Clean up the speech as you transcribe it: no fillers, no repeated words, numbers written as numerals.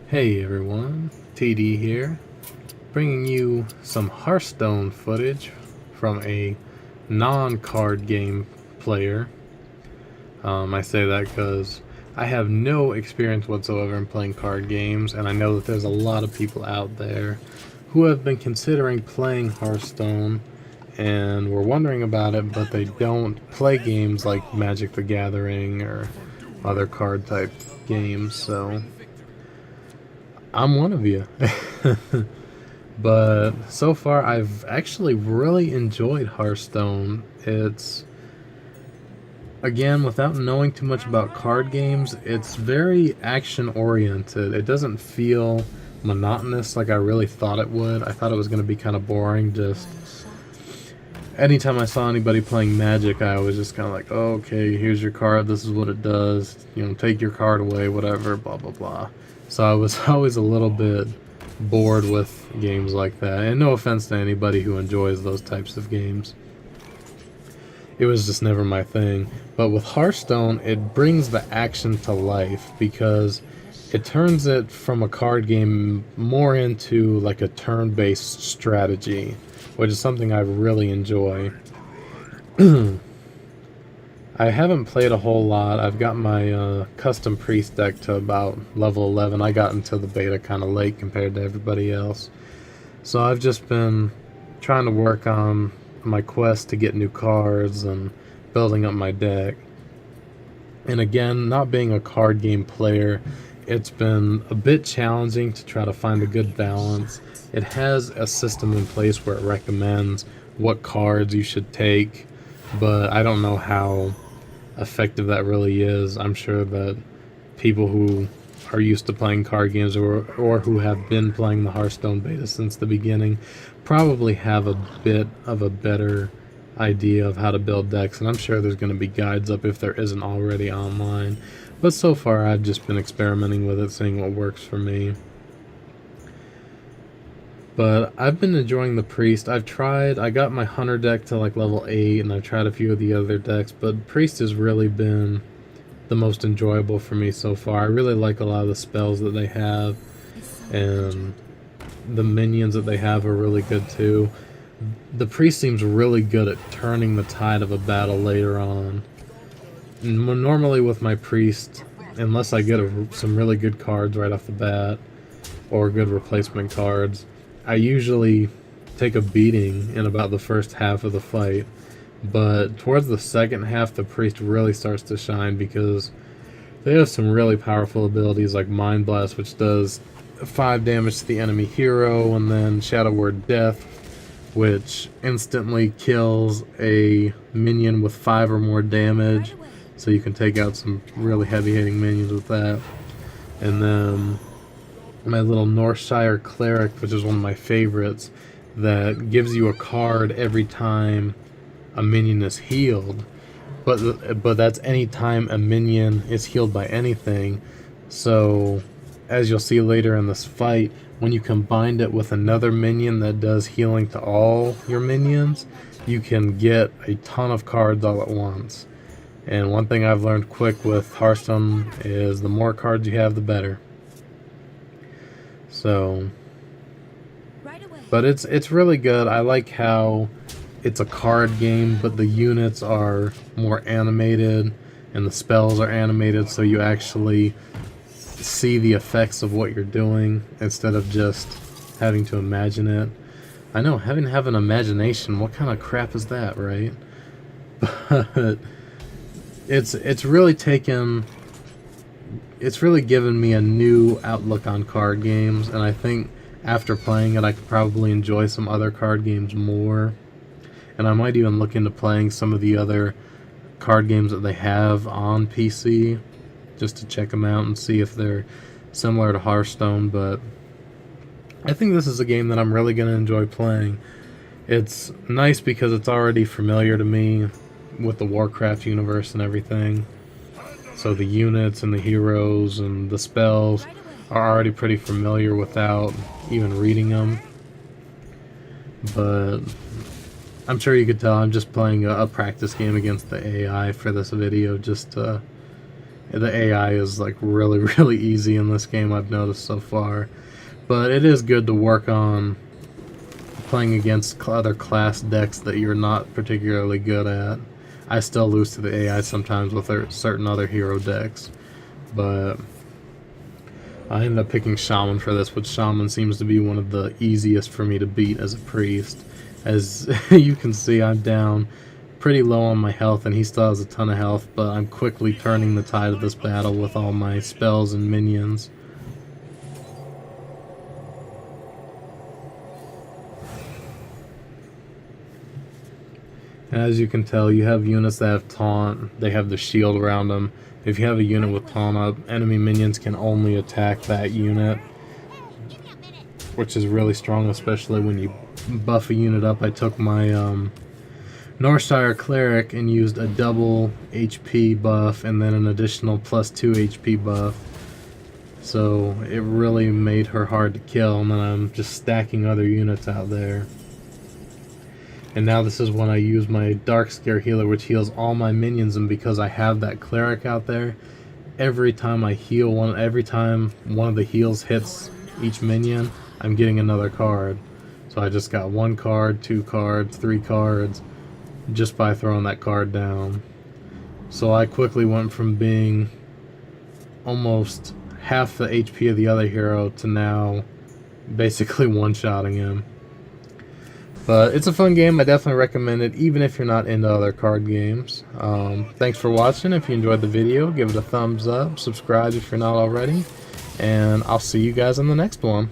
Hey everyone, TD here, bringing you some Hearthstone footage from a non-card game player. I say that because I have no experience whatsoever in playing card games, and I know that there's a lot of people out there who have been considering playing Hearthstone and were wondering about it, but they don't play games like Magic the Gathering or other card type games, so I'm one of you. But so far, I've actually really enjoyed Hearthstone. It's, again, without knowing too much about card games, it's very action oriented. It doesn't feel monotonous like I really thought it would. I thought it was going to be kind of boring. Just anytime I saw anybody playing Magic, I was just kind of like, oh, okay, here's your card, this is what it does, take your card away, whatever, blah, blah, blah. So I was always a little bit bored with games like that, and no offense to anybody who enjoys those types of games. It was just never my thing. But with Hearthstone, it brings the action to life because it turns it from a card game more into like a turn-based strategy, which is something I really enjoy. I haven't played a whole lot. I've got my custom priest deck to about level 11. I got into the beta kind of late compared to everybody else. So I've just been trying to work on my quest to get new cards and building up my deck. And again, not being a card game player, it's been a bit challenging to try to find a good balance. It has a system in place where it recommends what cards you should take, but I don't know how effective that really is. I'm sure that people who are used to playing card games or who have been playing the Hearthstone beta since the beginning probably have a bit of a better idea of how to build decks, and I'm sure there's going to be guides up if there isn't already online. But so far I've just been experimenting with it, seeing what works for me. But I've been enjoying the Priest. I got my Hunter deck to like level 8, and I've tried a few of the other decks, but Priest has really been the most enjoyable for me so far. I really like a lot of the spells that they have, and the minions that they have are really good too. The Priest seems really good at turning the tide of a battle later on. Normally with my Priest, unless I get some really good cards right off the bat, or good replacement cards, I usually take a beating in about the first half of the fight. But towards the second half, the Priest really starts to shine because they have some really powerful abilities like Mind Blast, which does 5 damage to the enemy hero, and then Shadow Word Death, which instantly kills a minion with 5 or more damage, so you can take out some really heavy-hitting minions with that. And then my little Northshire Cleric, which is one of my favorites, that gives you a card every time a minion is healed, but that's any time a minion is healed by anything. So as you'll see later in this fight, when you combine it with another minion that does healing to all your minions, you can get a ton of cards all at once. And one thing I've learned quick with Hearthstone is the more cards you have, the better. So, but it's really good. I like how it's a card game, but the units are more animated and the spells are animated, so you actually see the effects of what you're doing instead of just having to imagine it. I know, having to have an imagination, what kind of crap is that, right? But it's really given me a new outlook on card games, and I think after playing it I could probably enjoy some other card games more. And I might even look into playing some of the other card games that they have on PC, just to check them out and see if they're similar to Hearthstone. But I think this is a game that I'm really going to enjoy playing. It's nice because it's already familiar to me with the Warcraft universe and everything. So the units and the heroes and the spells are already pretty familiar without even reading them. But I'm sure you could tell I'm just playing a practice game against the AI for this video, just to The AI is like really, really easy in this game, I've noticed so far. But it is good to work on playing against other class decks that you're not particularly good at. I still lose to the AI sometimes with certain other hero decks, but I ended up picking Shaman for this, which Shaman seems to be one of the easiest for me to beat as a priest. As you can see, I'm down pretty low on my health, and he still has a ton of health, but I'm quickly turning the tide of this battle with all my spells and minions. And as you can tell, you have units that have taunt, they have the shield around them. If you have a unit with taunt up, enemy minions can only attack that unit, which is really strong, especially when you buff a unit up. I took my Northshire Cleric and used a double HP buff and then an additional +2 HP buff. So it really made her hard to kill, and then I'm just stacking other units out there. And now this is when I use my Dark Scare Healer, which heals all my minions, and because I have that Cleric out there, every time I heal one, every time one of the heals hits each minion, I'm getting another card. So I just got 1 card, 2 cards, 3 cards, just by throwing that card down. So I quickly went from being almost half the HP of the other hero to now basically one-shotting him. But it's a fun game. I definitely recommend it, even if you're not into other card games. Thanks for watching. If you enjoyed the video, give it a thumbs up. Subscribe if you're not already. And I'll see you guys in the next one.